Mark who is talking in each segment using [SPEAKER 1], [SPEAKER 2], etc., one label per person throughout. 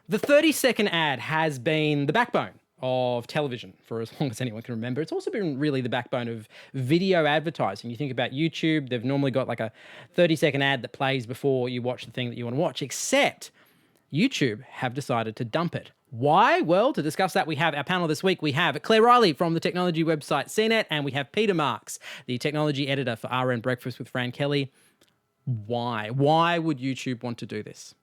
[SPEAKER 1] The 30-second ad has been the backbone of television for as long as anyone can remember. It's also been really the backbone of video advertising. You think about YouTube, they've normally got like a 30-second ad that plays before you watch the thing that you want to watch, except YouTube have decided to dump it. Why? Well, to discuss that, we have our panel this week. We have Claire Riley from the technology website CNET, and we have Peter Marks, the technology editor for RN Breakfast with Fran Kelly. Why? Why would YouTube want to do this?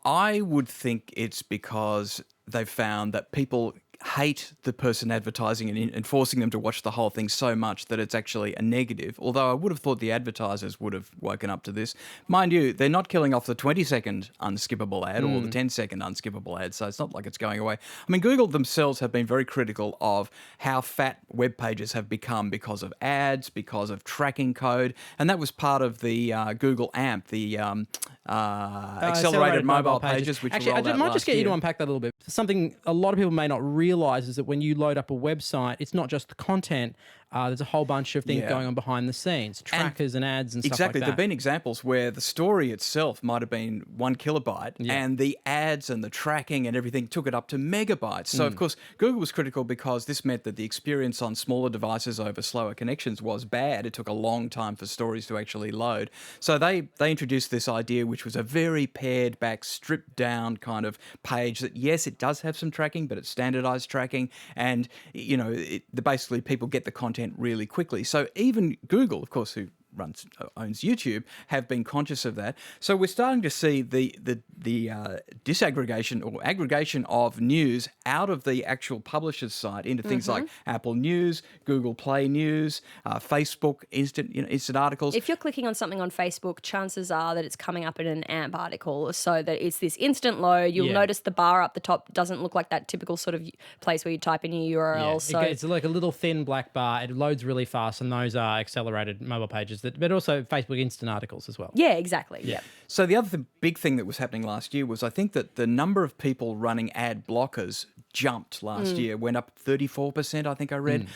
[SPEAKER 2] I would think it's because they've found that people hate the person advertising and forcing them to watch the whole thing so much that it's actually a negative. Although I would have thought the advertisers would have woken up to this. Mind you, they're not killing off the 20-second unskippable ad or the 10-second unskippable ad, so it's not like it's going away. I mean, Google themselves have been very critical of how fat web pages have become because of ads, because of tracking code, and that was part of the Google AMP, the accelerated mobile pages, which
[SPEAKER 1] actually,
[SPEAKER 2] rolled out
[SPEAKER 1] I might
[SPEAKER 2] last
[SPEAKER 1] just get you
[SPEAKER 2] year.
[SPEAKER 1] to unpack that a little bit. Something a lot of people may not realise is that when you load up a website, it's not just the content. There's a whole bunch of things going on behind the scenes, trackers and ads and stuff like that.
[SPEAKER 2] Exactly. There have been examples where the story itself might have been 1 kilobyte and the ads and the tracking and everything took it up to megabytes. So, of course, Google was critical because this meant that the experience on smaller devices over slower connections was bad. It took a long time for stories to actually load. So they introduced this idea, which was a very pared back, stripped down kind of page that, yes, it does have some tracking, but it's standardized tracking. And, you know, basically people get the content really quickly. So even Google, of course, who owns YouTube, have been conscious of that. So we're starting to see the disaggregation or aggregation of news out of the actual publisher's site into things like Apple News, Google Play News, Facebook instant articles.
[SPEAKER 3] If you're clicking on something on Facebook, chances are that it's coming up in an AMP article, so that it's this instant load. You'll notice the bar up the top doesn't look like that typical sort of place where you type in your URL. So
[SPEAKER 1] it's like a little thin black bar. It loads really fast, and those are accelerated mobile pages, but also Facebook instant articles as well.
[SPEAKER 3] Yeah, exactly. Yeah.
[SPEAKER 2] So the other big thing that was happening last year was I think that the number of people running ad blockers jumped last year, went up 34%, I think I read.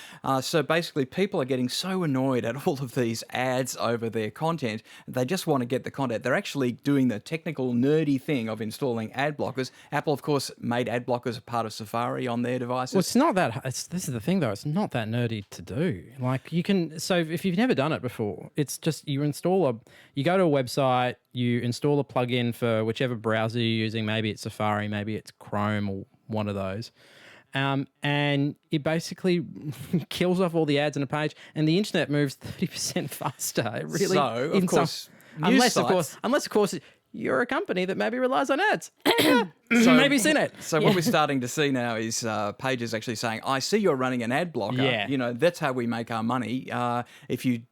[SPEAKER 2] So basically people are getting so annoyed at all of these ads over their content, they just want to get the content. They're actually doing the technical nerdy thing of installing ad blockers. Apple, of course, made ad blockers a part of Safari on their devices.
[SPEAKER 1] Well, it's not that. This is the thing, though. It's not that nerdy to do. Like you can. So if you've never done it before, it's just you go to a website, you install a plugin for whichever browser you're using. Maybe it's Safari, maybe it's Chrome or one of those. And it basically kills off all the ads on a page, and the internet moves 30% faster. It really,
[SPEAKER 2] so, of course,
[SPEAKER 1] unless of course, you're a company that maybe relies on ads. Maybe seen it.
[SPEAKER 2] So what we're starting to see now is pages actually saying, "I see you're running an ad blocker.
[SPEAKER 1] Yeah.
[SPEAKER 2] You know, that's how we make our money. If you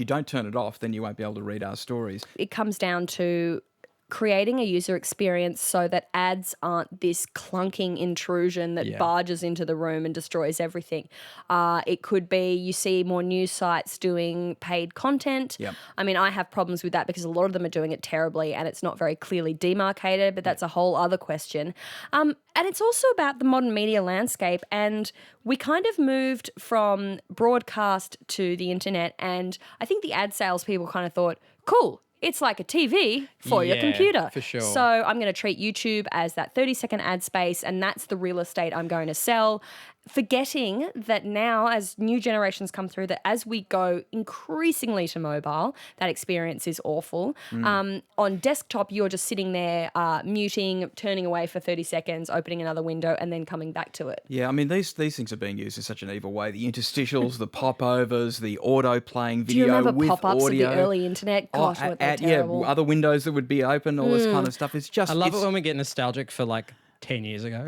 [SPEAKER 2] don't turn it off, then you won't be able to read our stories."
[SPEAKER 3] It comes down to creating a user experience so that ads aren't this clunking intrusion that barges into the room and destroys everything. It could be you see more news sites doing paid content.
[SPEAKER 2] Yep.
[SPEAKER 3] I mean, I have problems with that because a lot of them are doing it terribly and it's not very clearly demarcated, but that's a whole other question. And it's also about the modern media landscape, and we kind of moved from broadcast to the internet, and I think the ad sales people kind of thought, cool, it's like a TV for your computer.
[SPEAKER 1] For sure.
[SPEAKER 3] So I'm going to treat YouTube as that 30-second ad space, and that's the real estate I'm going to sell. Forgetting that now, as new generations come through, that as we go increasingly to mobile, that experience is awful. On desktop, you're just sitting there muting, turning away for 30 seconds, opening another window, and then coming back to it.
[SPEAKER 2] Yeah, I mean, these things are being used in such an evil way. The interstitials, the popovers, the auto-playing video with audio.
[SPEAKER 3] Do you remember pop-ups of the early internet? Gosh, what they're terrible.
[SPEAKER 2] Yeah, other windows that would be open, all this kind of stuff. It's just...
[SPEAKER 1] I love it when we get nostalgic for like 10 years ago.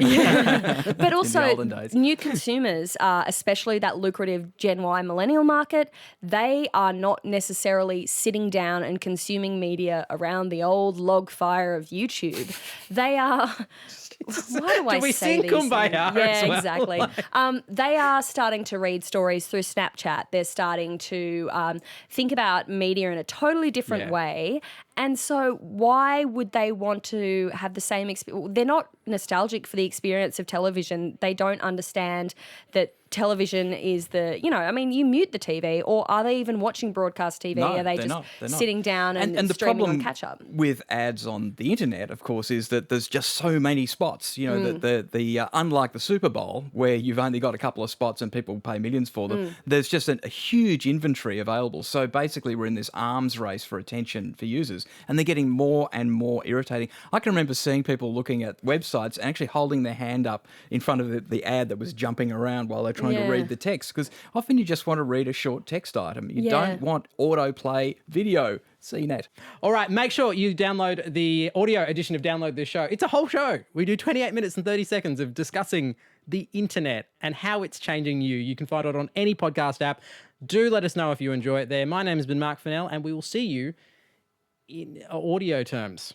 [SPEAKER 3] But also,
[SPEAKER 2] in the olden days.
[SPEAKER 3] new consumers, especially that lucrative Gen Y millennial market, they are not necessarily sitting down and consuming media around the old log fire of YouTube. They are... Why do I
[SPEAKER 1] we
[SPEAKER 3] say
[SPEAKER 1] sing
[SPEAKER 3] these
[SPEAKER 1] Kumbaya
[SPEAKER 3] things?
[SPEAKER 1] as
[SPEAKER 3] Yeah,
[SPEAKER 1] well?
[SPEAKER 3] exactly. They are starting to read stories through Snapchat. They're starting to think about media in a totally different way. And so why would they want to have the same experience? They're not nostalgic for the experience of television. They don't understand that television is the, I mean, you mute the TV, or are they even watching broadcast TV?
[SPEAKER 2] No,
[SPEAKER 3] are they
[SPEAKER 2] they're
[SPEAKER 3] just
[SPEAKER 2] not. They're not.
[SPEAKER 3] sitting down and
[SPEAKER 2] the
[SPEAKER 3] streaming
[SPEAKER 2] problem
[SPEAKER 3] on catch up?
[SPEAKER 2] with ads on the internet, of course, is that there's just so many spots. The unlike the Super Bowl, where you've only got a couple of spots and people pay millions for them, there's just a huge inventory available. So basically, we're in this arms race for attention for users, and they're getting more and more irritating. I can remember seeing people looking at websites and actually holding their hand up in front of the ad that was jumping around while they're trying to read the text, because often you just want to read a short text item. You don't want autoplay video. CNET.
[SPEAKER 1] All right, make sure you download the audio edition of Download This Show. It's a whole show. We do 28 minutes and 30 seconds of discussing the internet and how it's changing you. You can find it on any podcast app. Do let us know if you enjoy it there. My name has been Mark Fennell, and we will see you in audio terms.